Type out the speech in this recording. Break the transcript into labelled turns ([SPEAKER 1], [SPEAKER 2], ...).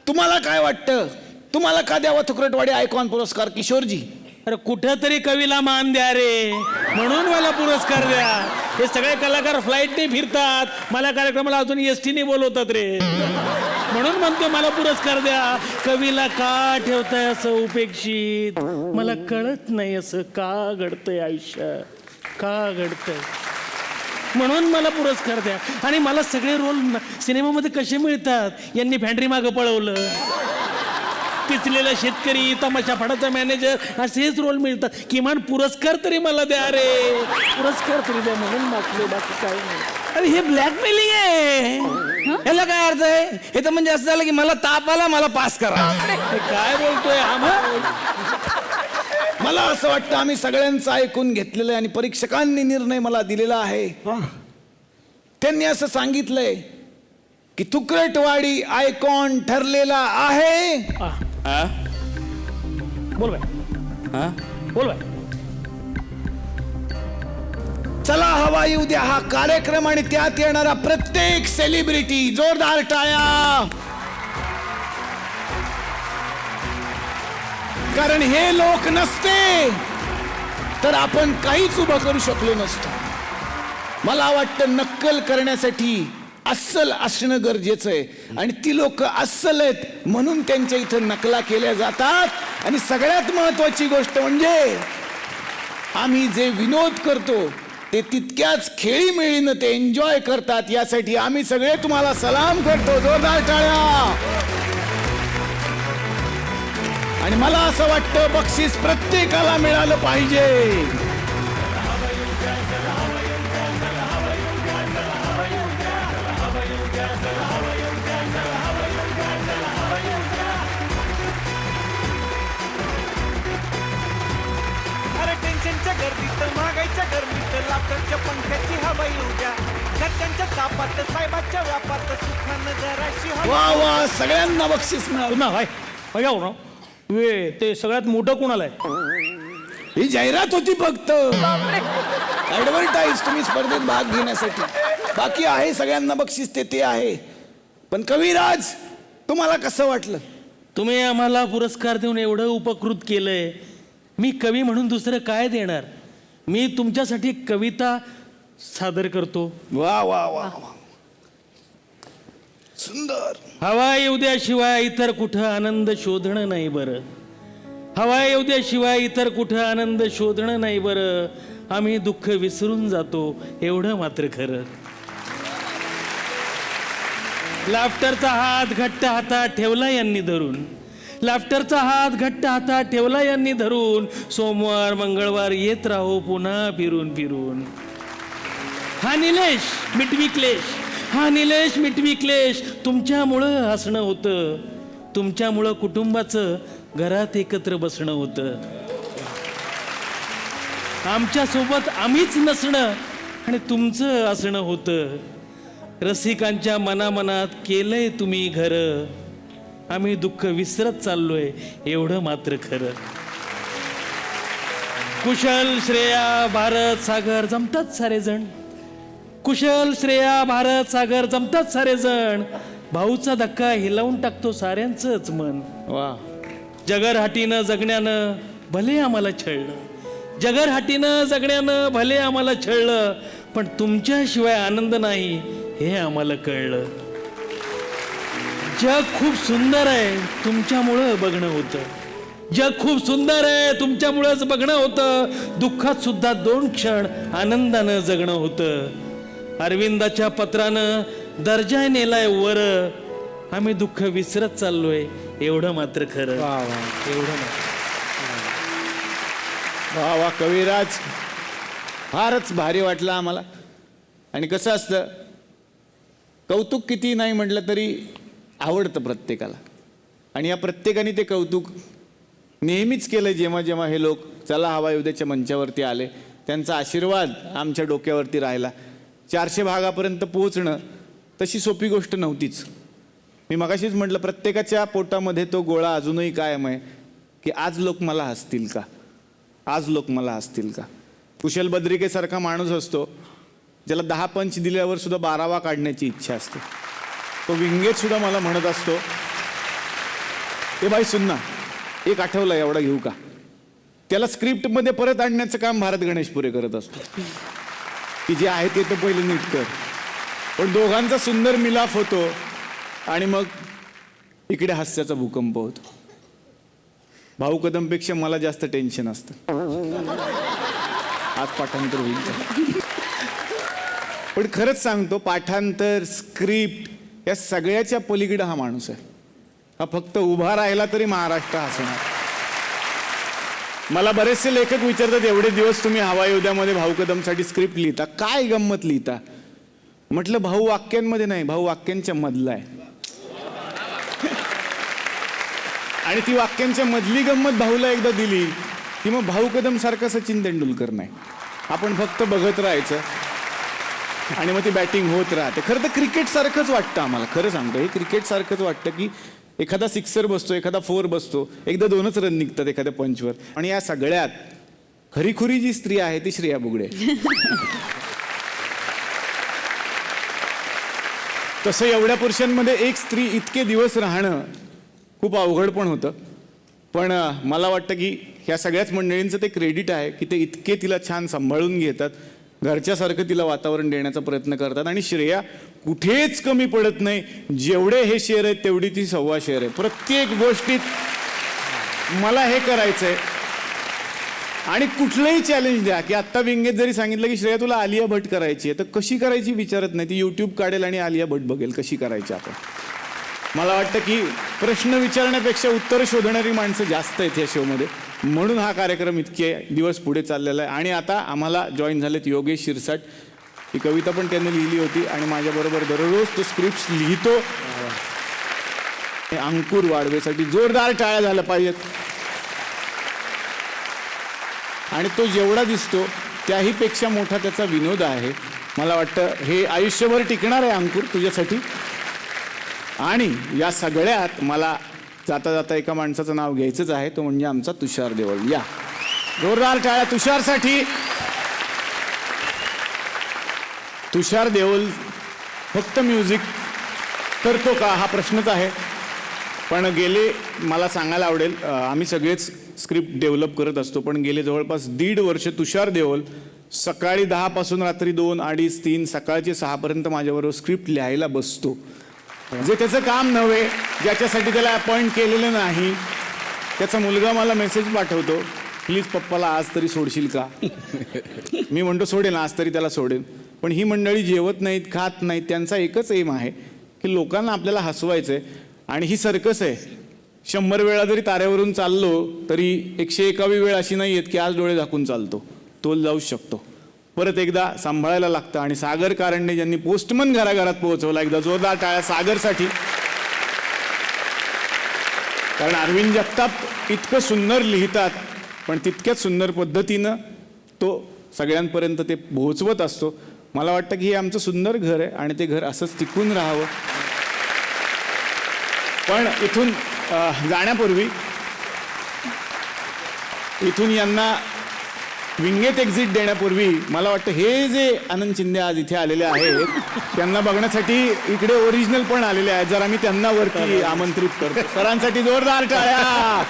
[SPEAKER 1] तुम्हाला काय वाटतं? तुम्हाला का द्यावा तुकरटवाडी आयकॉन पुरस्कार किशोरजी?
[SPEAKER 2] अरे कुठंतरी कवीला मान द्या रे, म्हणून मला पुरस्कार द्या. हे सगळे कलाकार फ्लाईटने फिरतात, मला कार्यक्रमाला अजून एसटीने बोलवतात रे, म्हणून म्हणतो मला पुरस्कार द्या. कवीला का ठेवताय असं उपेक्षित? मला कळत नाही असं का घडतंय आयुष्यात, का घडतंय, म्हणून मला पुरस्कार द्या. आणि मला सगळे रोल सिनेमामध्ये कसे मिळतात? यांनी फॅन्ड्री मागं पळवलं, पिचलेला शेतकरी, तमाशा फडाचा मॅनेजर, असेच रोल मिळतात. किमान पुरस्कार तरी मला द्या रे, पुरस्कार तरी द्या म्हणून मागलो, बाकी काय नाही.
[SPEAKER 3] अरे हे ब्लॅकमेलिंग आहे. ह्याला काय अर्थ आहे? हे तर म्हणजे असं झालं की मला ताप आला, मला पास करा.
[SPEAKER 2] हे काय बोलतोय
[SPEAKER 1] मला असं वाटतं आम्ही सगळ्यांचं ऐकून घेतलेलं आहे आणि परीक्षकांनी निर्णय मला दिलेला आहे. त्यांनी असं सांगितलंय की तुकरटवाडी आयकॉन ठरलेला आहे.
[SPEAKER 2] बोल बाय, बोल बाय.
[SPEAKER 1] चला हवा येऊ द्या हा कार्यक्रम आणि त्यात येणारा प्रत्येक सेलिब्रिटी. जोरदार टाळ्या. कारण हे लोक नसते तर आपण काहीच उभं करू शकलो नसतो. मला वाटतं नक्कल करण्यासाठी अस्सल असणं गरजेचं आहे आणि ती लोक अस्सल आहेत म्हणून त्यांच्या इथं नकला केल्या जातात. आणि सगळ्यात महत्वाची गोष्ट म्हणजे आम्ही जे विनोद करतो ते तितक्याच खेळीमेळीनं ते एन्जॉय करतात. यासाठी आम्ही सगळे तुम्हाला सलाम करतो. जोरदार टाळ्या. आणि मला असं वाटतं बक्षीस प्रत्येकाला मिळालं पाहिजे.
[SPEAKER 4] टेन्शनच्या गर्दीत, महागाईच्या गर्दीत, लाकडाच्या पंख्याची हवा येऊ द्या. घरच्यांच्या तापात, साहेबाच्या व्यापात, सुखानं जराशी हवा.
[SPEAKER 1] वा वा, सगळ्यांना बक्षीस मिळालं.
[SPEAKER 2] ना भाई बघा वे ते सगळ्यात मोठं कोणाला आहे?
[SPEAKER 1] ही जाहिरात होती फक्त, ऍडव्हर्टाईज तुम्ही स्पर्धेत भाग घेण्यासाठी. बाकी आहे सगळ्यांना बक्षीस ते आहे. पण कविराज, तुम्हाला कसं वाटलं?
[SPEAKER 2] तुम्ही आम्हाला पुरस्कार देऊन एवढं उपकृत केलंय. मी कवी म्हणून दुसरं काय देणार? मी तुमच्यासाठी कविता सादर करतो.
[SPEAKER 1] वा वा वा वा, सुंदर.
[SPEAKER 2] हवा येऊ द्या शिवाय इतर कुठं आनंद शोधणं नाही बरं. हवा येऊ द्या शिवाय इतर कुठं आनंद शोधणं नाही बरं. आम्ही दुःख विसरून जातो एवढं मात्र खरं. लाफ्टरचा हात घट्ट हातात ठेवला यांनी धरून, लाफ्टरचा हात घट्ट हातात ठेवला यांनी धरून. सोमवार मंगळवार येत राहो पुन्हा फिरून फिरून. हा निलेश मिटवी क्लेश, हा निलेश मिटवी क्लेश. तुमच्यामुळं हसणं होतं, तुमच्यामुळं कुटुंबाचं घरात एकत्र बसणं होतं. आमच्यासोबत आम्हीच नसणं आणि तुमचं असणं होतं. रसिकांच्या मनामनात केलंय तुम्ही घर. आम्ही दुःख विसरत चाललोय एवढं मात्र खरं. कुशल श्रेया भारत सागर जमतात सारे जण, कुशल श्रेया भारत सागर जमतात सारे जण. भाऊचा धक्का हिलावून टाकतो साऱ्यांचंच मन.
[SPEAKER 1] वा.
[SPEAKER 2] जगरहाटीनं जगण्यानं भले आम्हाला छळलं, जगरहाटीनं जगण्यानं भले आम्हाला छळलं. पण तुमच्याशिवाय आनंद नाही हे आम्हाला कळलं. जग खूप सुंदर आहे तुमच्यामुळं बघणं होतं, जग खूप सुंदर आहे तुमच्यामुळंच बघणं होतं. दुःखात सुद्धा 2 क्षण आनंदानं जगणं होतं. अरविंदाच्या पत्रानं दर्जा नेलाय वर. आम्ही दुःख विसरत चाललोय एवढं मात्र खरं. एवढं
[SPEAKER 1] वा वा कविराज, फारच भारी वाटलं आम्हाला. आणि कसं असतं, कौतुक किती नाही म्हटलं तरी आवडतं प्रत्येकाला. आणि या प्रत्येकाने ते कौतुक नेहमीच केलं. जेव्हा जेव्हा हे लोक चला हवा येऊ द्याच्या मंचावरती आले, त्यांचा आशीर्वाद आमच्या डोक्यावरती राहिला. 400 भागापर्यंत पोहोचणं तशी सोपी गोष्ट नव्हतीच. मी मगाशीच म्हटलं, प्रत्येकाच्या पोटामध्ये तो गोळा अजूनही कायम आहे की आज लोक मला हसतील का, आज लोक मला हसतील का. कुशल बद्रिकेसारखा माणूस असतो ज्याला 10 पंच दिल्यावर सुद्धा 12वा काढण्याची इच्छा असते. तो विंगेत सुद्धा मला म्हणत असतो ए बाई सुन ना, एक आठवला एवढा घेऊ का? त्याला स्क्रिप्टमध्ये परत आणण्याचं काम भारत गणेशपुरे करत असतो, की जे आहे ते तर पहिलं नीट कर. पण दोघांचा सुंदर मिलाफ होतो आणि मग इकडे हास्याचा भूकंप होतो. भाऊ कदमपेक्षा मला जास्त टेन्शन असतं आज पाठांतर होईल का. पण खरंच सांगतो, पाठांतर स्क्रिप्ट या सगळ्याच्या पलीकडे हा माणूस आहे. हा फक्त उभा राहिला तरी महाराष्ट्र हसणार. मला बरेचसे लेखक विचारतात, एवढे दिवस तुम्ही हवा योद्ध्यामध्ये भाऊ कदमसाठी स्क्रिप्ट लिहिता, काय गंमत लिहिता? म्हटलं, भाऊ वाक्यांमध्ये नाही, भाऊ वाक्यांच्या मधला आहे. आणि ती वाक्यांच्या मधली गंमत भाऊला एकदा दिली की मग भाऊ कदम सारखा सचिन तेंडुलकर नाही. आपण फक्त बघत राहायचं आणि मग ती बॅटिंग होत राहते. खरं तर क्रिकेट सारखंच वाटतं आम्हाला, खरं सांगतो, हे क्रिकेट सारखंच वाटतं की एखादा सिक्सर बसतो, एखादा 4 बसतो, एकदा 2च रन निघतात एखाद्या पंचवर. आणि या सगळ्यात खरीखुरी जी स्त्री आहे ती श्रेया बुगडे. तसं एवढ्या पुरुषांमध्ये एक स्त्री इतके दिवस राहणं खूप अवघड पण होतं. पण मला वाटतं की ह्या सगळ्याच मंडळींचं ते क्रेडिट आहे की ते इतके तिला छान सांभाळून घेतात, घरच्यासारखं तिला वातावरण देण्याचा प्रयत्न करतात. आणि श्रेया कुठेच कमी पडत नाही. जेवढे हे शेअर आहेत तेवढी ती 1.25 शेअर आहे. प्रत्येक गोष्टीत मला हे करायचंय. आणि कुठलंही चॅलेंज द्या, की आत्ता विंगेत जरी सांगितलं की श्रेया तुला आलिया भट करायची आहे, तर कशी करायची विचारत नाही, ती यूट्यूब काढेल आणि आलिया भट बघेल कशी करायची. आपण मला वाटतं की प्रश्न विचारण्यापेक्षा उत्तर शोधणारी माणसं जास्त आहेत या शोमध्ये, म्हणून हा कार्यक्रम इतके दिवस पुढे चाललेला आहे. आणि आता आम्हाला जॉईन झालेत योगेश शिरसाट. ही कविता पण त्यांनी लिहिली होती आणि माझ्याबरोबर दररोज तो स्क्रिप्ट लिहितो. अंकुर वाडवेसाठी जोरदार टाळ्या झाल्या पाहिजेत. आणि तो जेवढा दिसतो त्याहीपेक्षा मोठा त्याचा विनोद आहे. मला वाटतं हे आयुष्यभर टिकणार आहे अंकुर तुझ्यासाठी. आणि या सगळ्यात मला जाता जाता एका माणसाचं नाव घ्यायचंच आहे, तो म्हणजे आमचा तुषार देवल. या जोरदार टाळ्या तुषारसाठी. तुषार देओल फक्त म्युझिक करतो का हा प्रश्नच आहे. पण गेले, मला सांगायला आवडेल, आम्ही सगळेच स्क्रिप्ट डेव्हलप करत असतो, पण गेले जवळपास 1.5 वर्ष तुषार देओल सकाळी 10 पासून रात्री 2, 2:30, 3, सकाळचे 6 पर्यंत माझ्याबरोबर स्क्रिप्ट लिहायला बसतो. जे त्याचं काम नव्हे, ज्याच्यासाठी त्याला अपॉइंट केलेलं नाही. त्याचा मुलगा मला मेसेज पाठवतो, प्लीज पप्पाला आज तरी सोडशील का. मी म्हणतो सोडेन, आज तरी त्याला सोडेन. पण ही मंडळी जेवत नाहीत, खात नाहीत. त्यांचा एकच एम आहे की लोकांना आपल्याला हसवायचं आहे. आणि ही सर्कस आहे. 100 वेळा जरी ताऱ्यावरून चाललो तरी 101वी वेळ अशी नाही आहेत की आज डोळे झाकून चालतो, तोल जाऊ शकतो. परत एकदा सांभाळायला लागतं. आणि सागर कारंडे ज्यांनी पोस्टमन घराघरात पोहोचवला, एकदा जोरदार टाळ्या सागरसाठी. कारण अरविंद जगताप इतकं सुंदर लिहितात, पण तितक्याच सुंदर पद्धतीनं तो सगळ्यांपर्यंत ते पोहोचवत असतो. मला वाटतं की हे आमचं सुंदर घर आहे आणि ते घर असंच टिकून राहावं. पण इथून जाण्यापूर्वी, इथून यांना विंगेत एक्झिट देण्यापूर्वी मला वाटतं हे जे आनंद शिंदे आज इथे आलेले आहेत त्यांना बघण्यासाठी इकडे ओरिजिनल पण आलेले आहेत. जरा मी त्यांना वरती आमंत्रित करतो. सरांसाठी जोरदार टाळ्या.